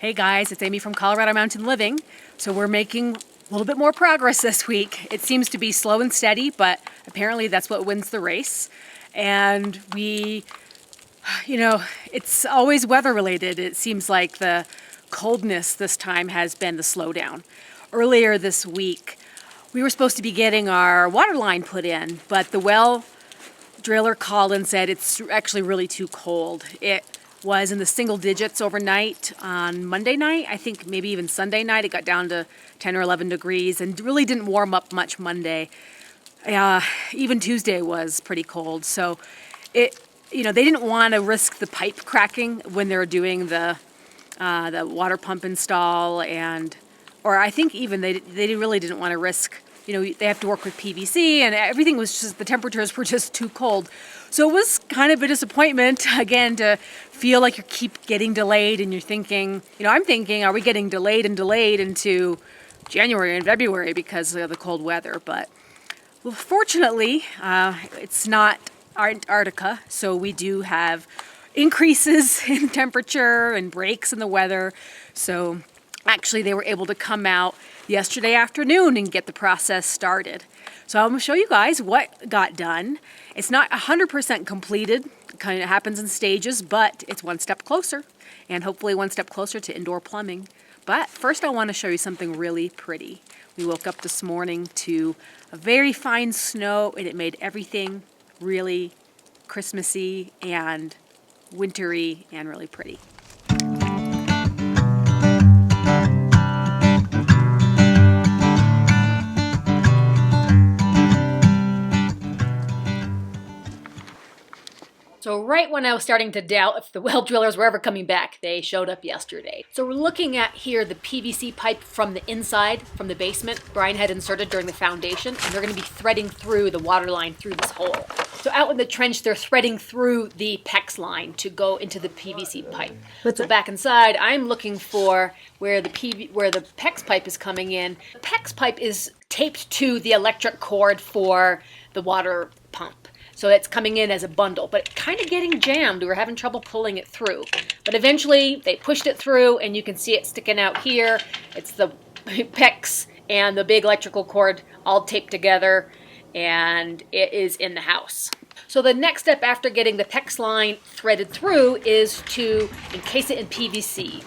Hey guys, it's Amy from Colorado Mountain Living. So we're making a little bit more progress this week. It seems to be slow and steady, but apparently that's what wins the race. And it's always weather related. It seems like the coldness this time has been the slowdown. Earlier this week, we were supposed to be getting our water line put in, but the well driller called and said it's actually really too cold. It was in the single digits overnight on Monday night. I think maybe even Sunday night it got down to 10 or 11 degrees and really didn't warm up much Monday. Even Tuesday was pretty cold. So they didn't want to risk the pipe cracking when they were doing the water pump install, or I think even they really didn't want to risk. They have to work with PVC, and everything was just, the temperatures were just too cold. So it was kind of a disappointment, again, to feel like you keep getting delayed, and you're thinking, I'm thinking, are we getting delayed into January and February because of the cold weather? But well, fortunately, it's not Antarctica, so we do have increases in temperature and breaks in the weather. So actually, they were able to come out yesterday afternoon and get the process started. So I'm going to show you guys what got done. It's not 100% completed. It kind of happens in stages, but it's one step closer, and hopefully one step closer to indoor plumbing. But first I want to show you something really pretty. We woke up this morning to a very fine snow, and it made everything really Christmassy and wintry and really pretty. So right when I was starting to doubt if the well drillers were ever coming back, they showed up yesterday. So we're looking at here the PVC pipe from the inside, from the basement, Brian had inserted during the foundation, and they're going to be threading through the water line through this hole. So out in the trench, they're threading through the PEX line to go into the PVC pipe. So back inside, I'm looking for where the PEX pipe is coming in. The PEX pipe is taped to the electric cord for the water pump. So it's coming in as a bundle, but kind of getting jammed. We were having trouble pulling it through. But eventually they pushed it through, and you can see it sticking out here. It's the PEX and the big electrical cord all taped together, and it is in the house. So the next step after getting the PEX line threaded through is to encase it in PVC.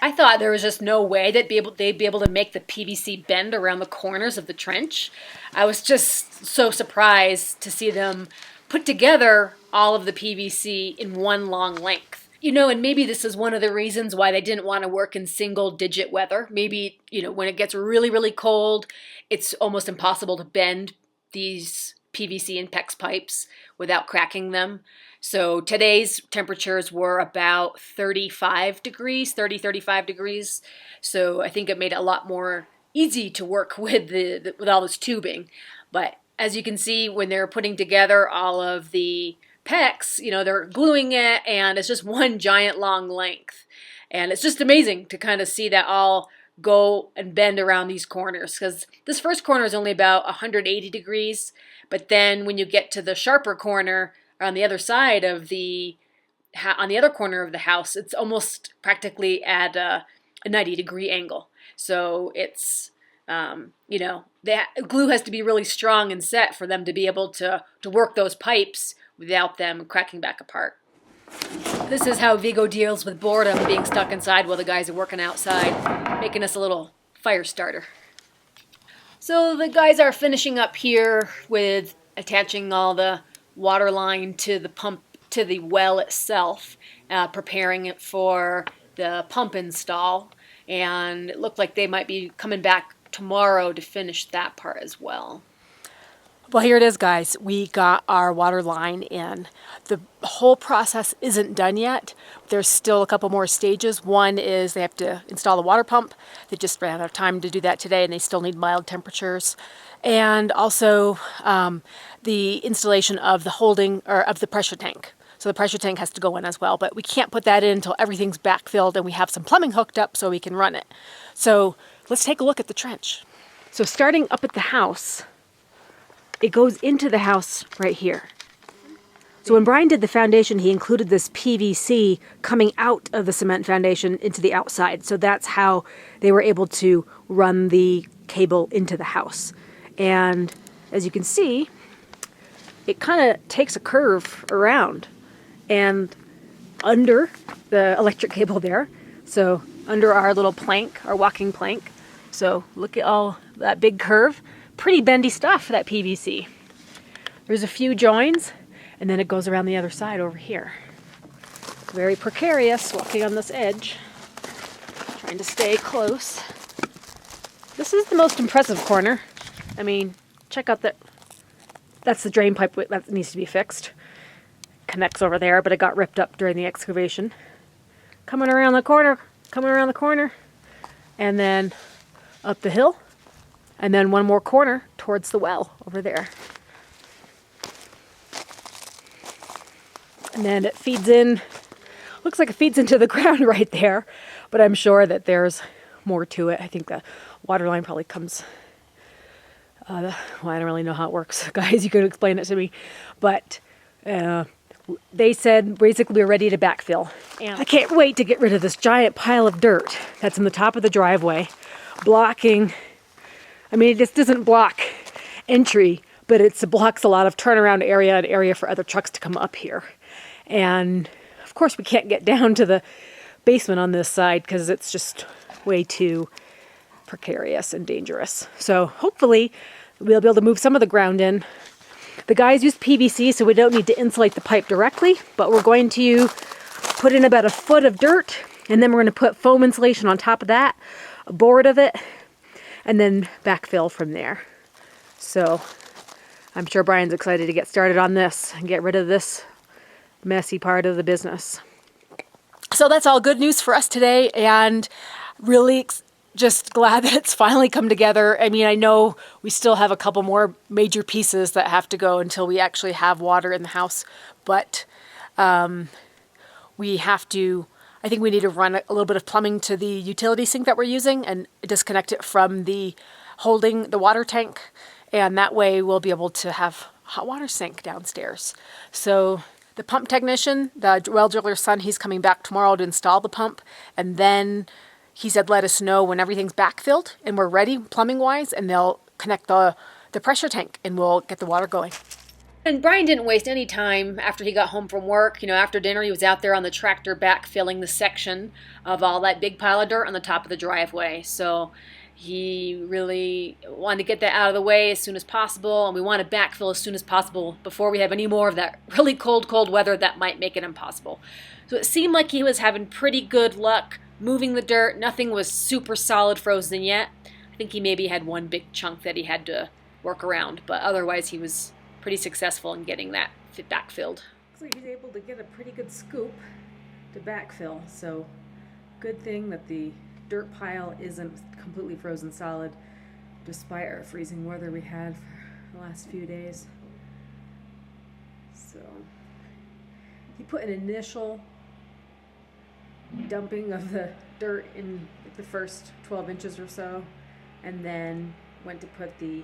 I thought there was just no way they'd be able to make the PVC bend around the corners of the trench. I was just so surprised to see them put together all of the PVC in one long length. And maybe this is one of the reasons why they didn't want to work in single-digit weather. Maybe, when it gets really, really cold, it's almost impossible to bend these PVC and PEX pipes without cracking them. So today's temperatures were about 35 degrees. So I think it made it a lot more easy to work with with all this tubing. But as you can see, when they're putting together all of the PEX, they're gluing it, and it's just one giant long length. And it's just amazing to kind of see that all go and bend around these corners, because this first corner is only about 180 degrees. But then when you get to the sharper corner on the other side of on the other corner of the house, it's almost practically at a 90-degree angle. So it's, the glue has to be really strong and set for them to be able to work those pipes without them cracking back apart. This is how Vigo deals with boredom, being stuck inside while the guys are working outside, making us a little fire starter. So the guys are finishing up here with attaching all the water line to the pump, to the well itself, preparing it for the pump install, and it looked like they might be coming back tomorrow to finish that part as well. Well, here it is, guys. We got our water line in. The whole process isn't done yet. There's still a couple more stages. One is they have to install the water pump. They just ran out of time to do that today, and they still need mild temperatures. And also the installation of the pressure tank. So the pressure tank has to go in as well, but we can't put that in until everything's backfilled and we have some plumbing hooked up so we can run it. So let's take a look at the trench. So starting up at the house, it goes into the house right here. So when Brian did the foundation, he included this PVC coming out of the cement foundation into the outside. So that's how they were able to run the cable into the house. And as you can see, it kind of takes a curve around and under the electric cable there. So under our little plank, our walking plank. So look at all that big curve. Pretty bendy stuff, that PVC. There's a few joins, and then it goes around the other side over here. Very precarious walking on this edge, trying to stay close. This is the most impressive corner. I mean, check out that's the drain pipe that needs to be fixed. Connects over there, but it got ripped up during the excavation. Coming around the corner, and then up the hill, and then one more corner towards the well over there. And then it feeds in, looks like it feeds into the ground right there, but I'm sure that there's more to it. I think the water line probably comes, well, I don't really know how it works. Guys, you could explain it to me. But they said basically we're ready to backfill. And I can't wait to get rid of this giant pile of dirt that's in the top of the driveway, blocking, I mean, this doesn't block entry, but it blocks a lot of turnaround area and area for other trucks to come up here. And of course we can't get down to the basement on this side because it's just way too precarious and dangerous. So hopefully we'll be able to move some of the ground in. The guys use PVC, so we don't need to insulate the pipe directly, but we're going to put in about a foot of dirt, and then we're going to put foam insulation on top of that, a board of it, and then backfill from there. So I'm sure Brian's excited to get started on this and get rid of this messy part of the business. So that's all good news for us today, and really just glad that it's finally come together. I mean, I know we still have a couple more major pieces that have to go until we actually have water in the house, but we have to, I think we need to run a little bit of plumbing to the utility sink that we're using and disconnect it from the holding the water tank, and that way we'll be able to have a hot water sink downstairs. So the pump technician, the well driller's son, he's coming back tomorrow to install the pump, and then he said let us know when everything's backfilled and we're ready plumbing-wise, and they'll connect the pressure tank and we'll get the water going. And Brian didn't waste any time after he got home from work. You know, after dinner he was out there on the tractor backfilling the section of all that big pile of dirt on the top of the driveway. So he really wanted to get that out of the way as soon as possible, and we want to backfill as soon as possible before we have any more of that really cold weather that might make it impossible. So it seemed like he was having pretty good luck moving the dirt. Nothing was super solid frozen yet. I think he maybe had one big chunk that he had to work around, but otherwise he was pretty successful in getting that backfilled. Looks like he's able to get a pretty good scoop to backfill, so good thing that the dirt pile isn't completely frozen solid despite our freezing weather we had for the last few days. So he put an initial dumping of the dirt in the first 12 inches or so, and then went to put the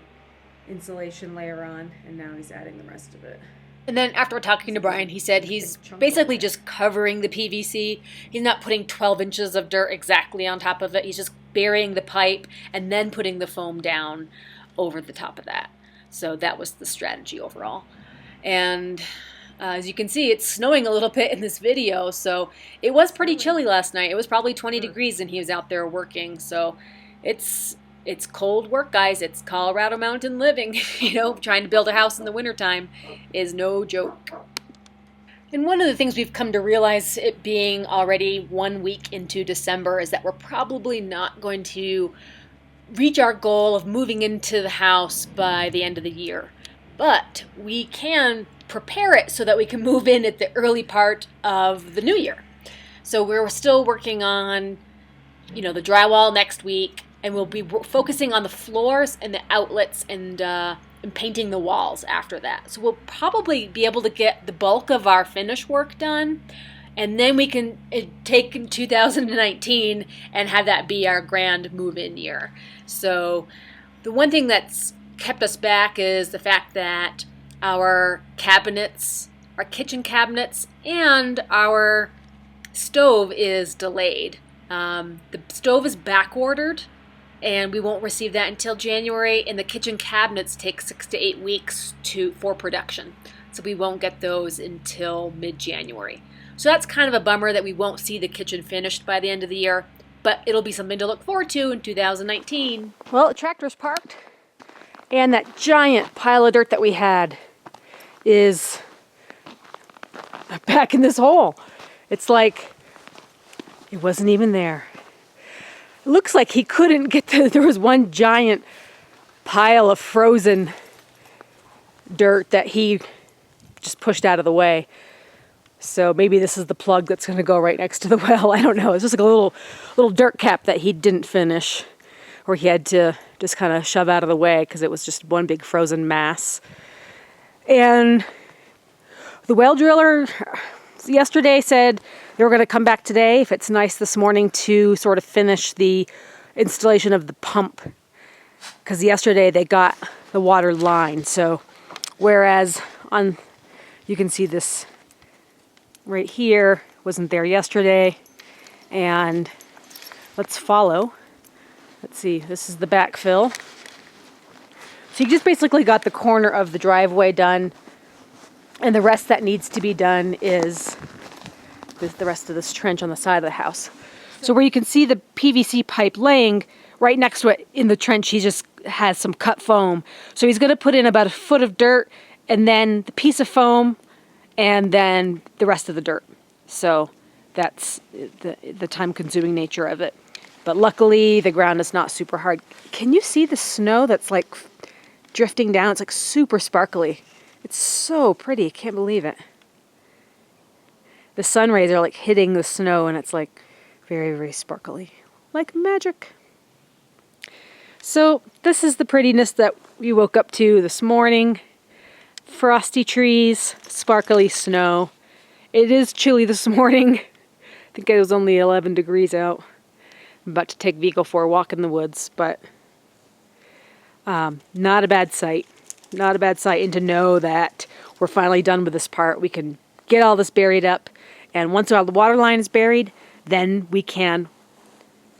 insulation layer on, and now he's adding the rest of it. And then after talking to Brian, he said he's basically just covering the PVC. He's not putting 12 inches of dirt exactly on top of it. He's just burying the pipe and then putting the foam down over the top of that. So that was the strategy overall. And as you can see, it's snowing a little bit in this video, so it was pretty chilly last night. It was probably 20 degrees and he was out there working, so it's cold work, guys. It's Colorado mountain living. You know, trying to build a house in the wintertime is no joke. And one of the things we've come to realize, it being already 1 week into December, is that we're probably not going to reach our goal of moving into the house by the end of the year. But we can prepare it so that we can move in at the early part of the new year. So we're still working on, you know, the drywall next week, and we'll be focusing on the floors and the outlets and painting the walls after that. So we'll probably be able to get the bulk of our finish work done, and then we can take 2019 and have that be our grand move-in year. So the one thing that's kept us back is the fact that our cabinets our kitchen cabinets and our stove is delayed. The stove is back ordered and we won't receive that until January, and the kitchen cabinets take 6 to 8 weeks for production. So we won't get those until mid-January. So that's kind of a bummer that we won't see the kitchen finished by the end of the year, but it'll be something to look forward to in 2019. Well, the tractor's parked, and that giant pile of dirt that we had is back in this hole. It's like it wasn't even there. It looks like he couldn't get there was one giant pile of frozen dirt that he just pushed out of the way. So maybe this is the plug that's going to go right next to the well. I don't know. It's just like a little dirt cap that he didn't finish, or he had to just kind of shove out of the way because it was just one big frozen mass. And the well driller yesterday said they were going to come back today, if it's nice this morning, to sort of finish the installation of the pump, because yesterday they got the water line. So whereas you can see this right here wasn't there yesterday, and let's follow. Let's see, this is the backfill. So you just basically got the corner of the driveway done, and the rest that needs to be done is the rest of this trench on the side of the house. So where you can see the PVC pipe laying, right next to it in the trench, he just has some cut foam. So he's going to put in about a foot of dirt, and then the piece of foam, and then the rest of the dirt. So that's the time-consuming nature of it. But luckily, the ground is not super hard. Can you see the snow that's like drifting down? It's like super sparkly. It's so pretty. I can't believe it. The sun rays are like hitting the snow, and it's like very, very sparkly. Like magic. So this is the prettiness that we woke up to this morning. Frosty trees, sparkly snow. It is chilly this morning. I think it was only 11 degrees out. I'm about to take Vigo for a walk in the woods, but not a bad sight. Not a bad sight, and to know that we're finally done with this part. We can get all this buried up, and once all the water line is buried, then we can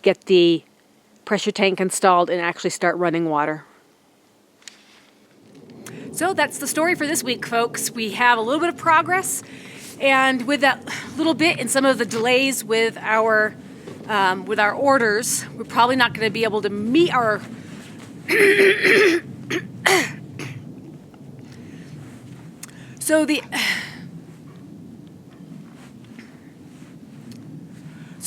get the pressure tank installed and actually start running water. So that's the story for this week, folks. We have a little bit of progress, and with that little bit and some of the delays with our orders, we're probably not going to be able to meet our So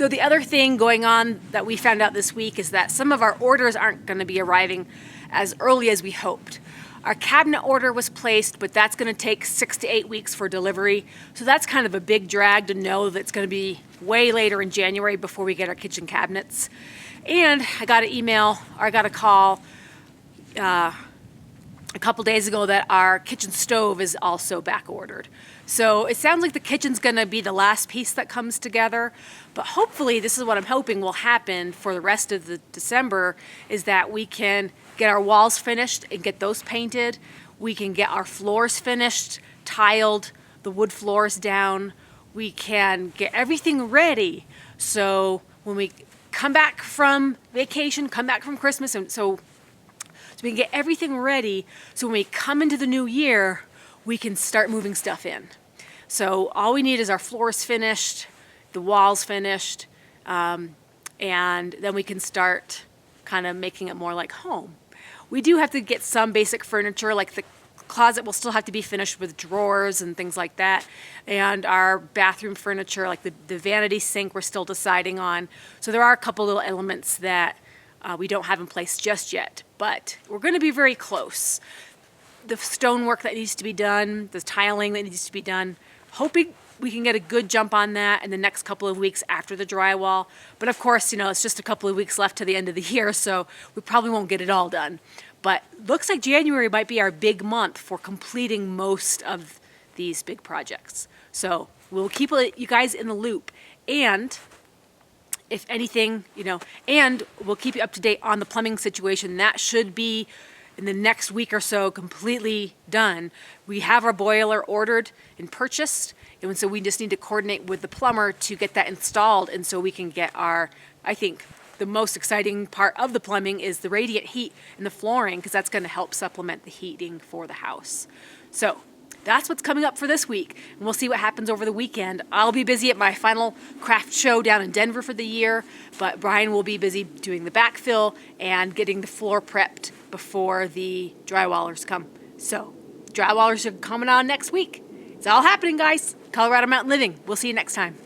the other thing going on that we found out this week is that some of our orders aren't going to be arriving as early as we hoped. Our cabinet order was placed, but that's going to take 6 to 8 weeks for delivery. So that's kind of a big drag to know that it's going to be way later in January before we get our kitchen cabinets. And I got a call a couple days ago that our kitchen stove is also back ordered. So it sounds like the kitchen's going to be the last piece that comes together, but hopefully, this is what I'm hoping will happen for the rest of the December, is that we can get our walls finished and get those painted. We can get our floors finished, tiled, the wood floors down. We can get everything ready. So when we come back from vacation, come back from Christmas, and so we can get everything ready, so when we come into the new year, we can start moving stuff in. So all we need is our floors finished, the walls finished, and then we can start kind of making it more like home. We do have to get some basic furniture, like the closet will still have to be finished with drawers and things like that, and our bathroom furniture, like the vanity sink, we're still deciding on. So there are a couple little elements that we don't have in place just yet, but we're going to be very close. The stonework that needs to be done, the tiling that needs to be done, hoping we can get a good jump on that in the next couple of weeks after the drywall. But of course, it's just a couple of weeks left to the end of the year, so we probably won't get it all done. But looks like January might be our big month for completing most of these big projects. So we'll keep you guys in the loop. And if anything, and we'll keep you up to date on the plumbing situation. That should be in the next week or so completely done. We have our boiler ordered and purchased, and so we just need to coordinate with the plumber to get that installed, and so we can get our, I think, the most exciting part of the plumbing is the radiant heat in the flooring, because that's going to help supplement the heating for the house. So that's what's coming up for this week, and we'll see what happens over the weekend. I'll be busy at my final craft show down in Denver for the year, but Brian will be busy doing the backfill and getting the floor prepped before the drywallers come. So drywallers are coming on next week. It's all happening, guys. Colorado Mountain Living. We'll see you next time.